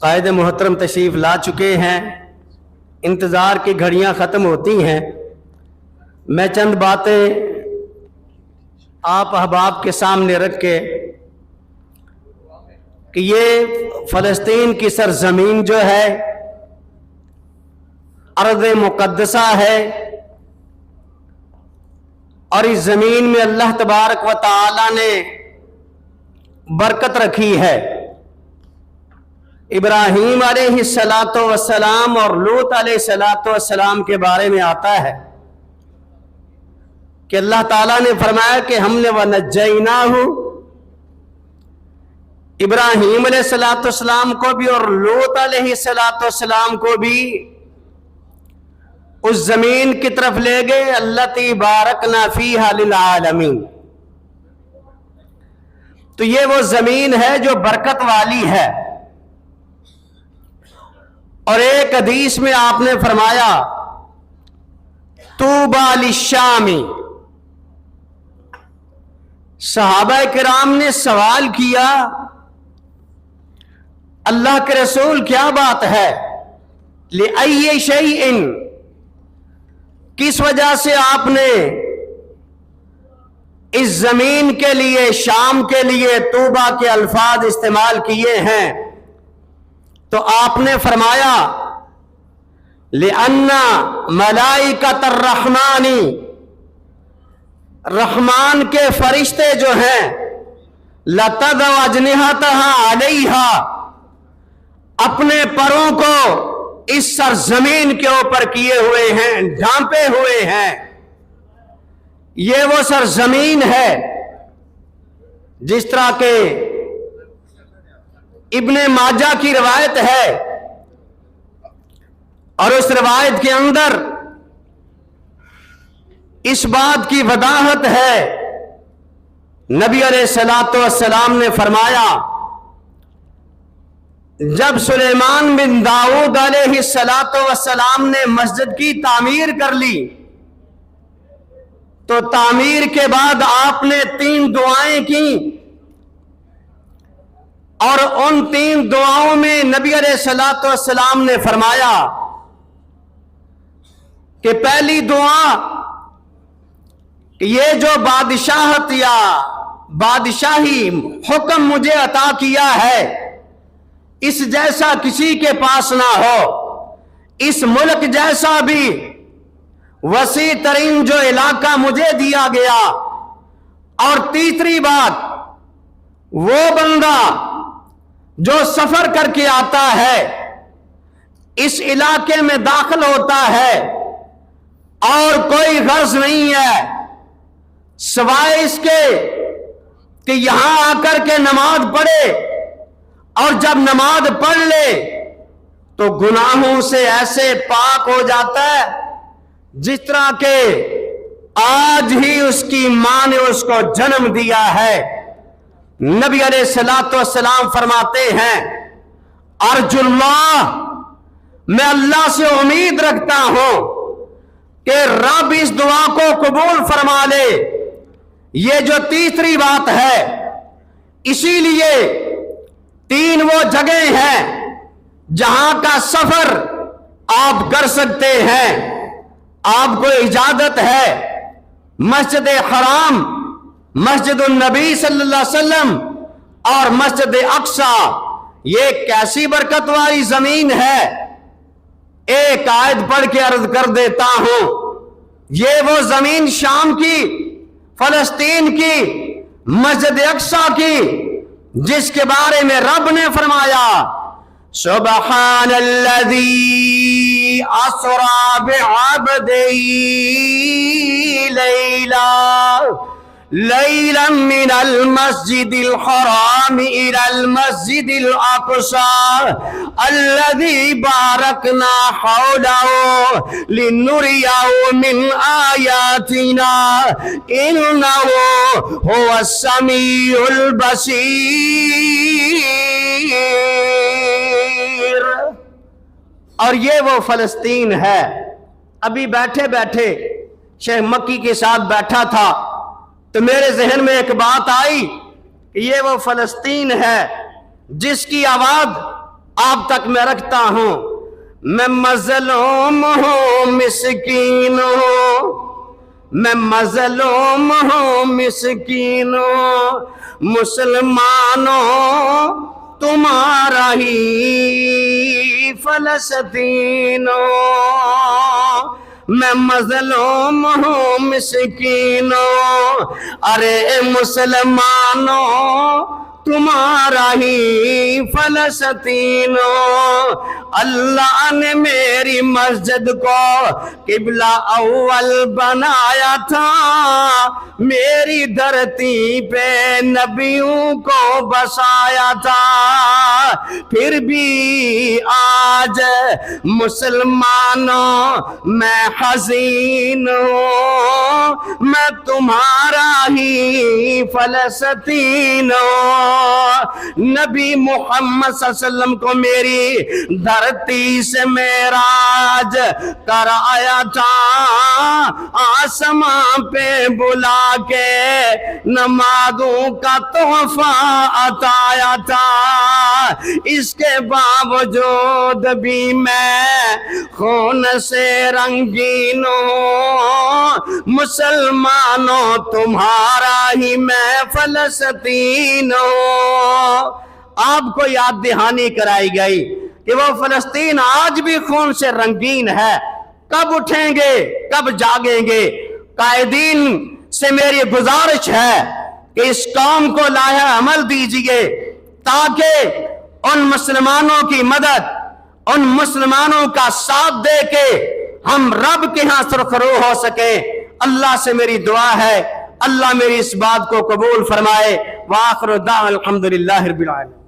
قائد محترم تشریف لا چکے ہیں، انتظار کی گھڑیاں ختم ہوتی ہیں۔ میں چند باتیں آپ احباب کے سامنے رکھ کے کہ یہ فلسطین کی سرزمین جو ہے ارض مقدسہ ہے، اور اس زمین میں اللہ تبارک و تعالی نے برکت رکھی ہے۔ ابراہیم علیہ السلام اور لوط علیہ السلام کے بارے میں آتا ہے کہ اللہ تعالیٰ نے فرمایا کہ ہم نے وَنَجَّيْنَاهُ، ابراہیم علیہ السلام کو بھی اور لوط علیہ السلام کو بھی اس زمین کی طرف لے گئے الَّتِي بَارَكْنَا فِيهَا لِلْعَالَمِينَ۔ تو یہ وہ زمین ہے جو برکت والی ہے۔ اور ایک حدیث میں آپ نے فرمایا طوبیٰ للشام۔ صحابہ کرام نے سوال کیا اللہ کے رسول کیا بات ہے؟ لِأَيِّ شَيْءٍ، کس وجہ سے آپ نے اس زمین کے لیے، شام کے لیے طوبیٰ کے الفاظ استعمال کیے ہیں؟ تو آپ نے فرمایا لِأَنَّ مَلَائِكَةَ الرَّحْمَانِ، رحمان کے فرشتے جو ہیں لَتَضَعُ أَجْنِحَتَهَا عَلَيْهَا، اپنے پروں کو اس سرزمین کے اوپر کیے ہوئے ہیں، ڈھانپے ہوئے ہیں۔ یہ وہ سرزمین ہے جس طرح کہ ابن ماجہ کی روایت ہے، اور اس روایت کے اندر اس بات کی وضاحت ہے، نبی علیہ السلام نے فرمایا جب سلیمان بن داؤد علیہ السلام نے مسجد کی تعمیر کر لی تو تعمیر کے بعد آپ نے 3 دعائیں کی، اور ان 3 دعاؤں میں نبی علیہ السلام نے فرمایا کہ پہلی دعا کہ یہ جو بادشاہت یا بادشاہی حکم مجھے عطا کیا ہے اس جیسا کسی کے پاس نہ ہو، اس ملک جیسا بھی وسیع ترین جو علاقہ مجھے دیا گیا۔ اور تیسری بات، وہ بندہ جو سفر کر کے آتا ہے، اس علاقے میں داخل ہوتا ہے اور کوئی غرض نہیں ہے سوائے اس کے کہ یہاں آ کر کے نماز پڑھے، اور جب نماز پڑھ لے تو گناہوں سے ایسے پاک ہو جاتا ہے جس طرح کہ آج ہی اس کی ماں نے اس کو جنم دیا ہے۔ نبی علیہ السلام فرماتے ہیں ارجو اللہ، میں اللہ سے امید رکھتا ہوں کہ رب اس دعا کو قبول فرما لے۔ یہ جو تیسری بات ہے، اسی لیے 3 وہ جگہیں ہیں جہاں کا سفر آپ کر سکتے ہیں، آپ کو اجازت ہے۔ مسجد حرام، مسجد النبی صلی اللہ علیہ وسلم اور مسجد اقصی، یہ کیسی برکت والی زمین ہے۔ ایک آیت پڑھ کے عرض کر دیتا ہوں، یہ وہ زمین شام کی، فلسطین کی، مسجد اقصی کی، جس کے بارے میں رب نے فرمایا سبحان الذی اسری بعبدہ لیلا من المسجد الحرام الى المسجد الاقصى الذي باركنا حوله لنريه من آياتنا انه هو السميع البصير۔ اور یہ وہ فلسطین ہے۔ ابھی بیٹھے بیٹھے شیخ مکی کے ساتھ بیٹھا تھا تو میرے ذہن میں ایک بات آئی کہ یہ وہ فلسطین ہے جس کی آواز آپ تک میں رکھتا ہوں. میں مظلوم ہوں مسکین ہوں, میں مظلوم ہوں مسکین ہوں, مسلمانوں تمہارا ہی فلسطین ہوں. میں مظلوم ہوں مسکین ہوں, ارے مسلمانوں تمہارا ہی فلسطین ہوں. اللہ نے میری مسجد کو قبلہ اول بنایا تھا, میری دھرتی پہ نبیوں کو بسایا تھا. پھر بھی آج مسلمانوں میں حزین ہوں, میں تمہارا ہی فلسطین ہوں. نبی محمد صلی اللہ علیہ وسلم کو میری دھرتی سے معراج کرایا تھا, آسمان پہ بلا کے نمازوں کا تحفہ عطایا تھا. اس کے باوجود بھی میں خون سے رنگین ہوں, مسلمانوں تمہارا ہی میں فلسطین ہوں. آپ کو یاد دہانی کرائی گئی کہ وہ فلسطین آج بھی خون سے رنگین ہے. کب اٹھیں گے, کب جاگیں گے؟ قائدین سے میری گزارش ہے کہ اس قوم کو لاہے عمل دیجئے تاکہ ان مسلمانوں کی مدد, ان مسلمانوں کا ساتھ دے کے ہم رب کے ہاں سرخرو ہو سکیں. اللہ سے میری دعا ہے اللہ میری اس بات کو قبول فرمائے. وآخر دعوانا الحمدللہ رب العالمین.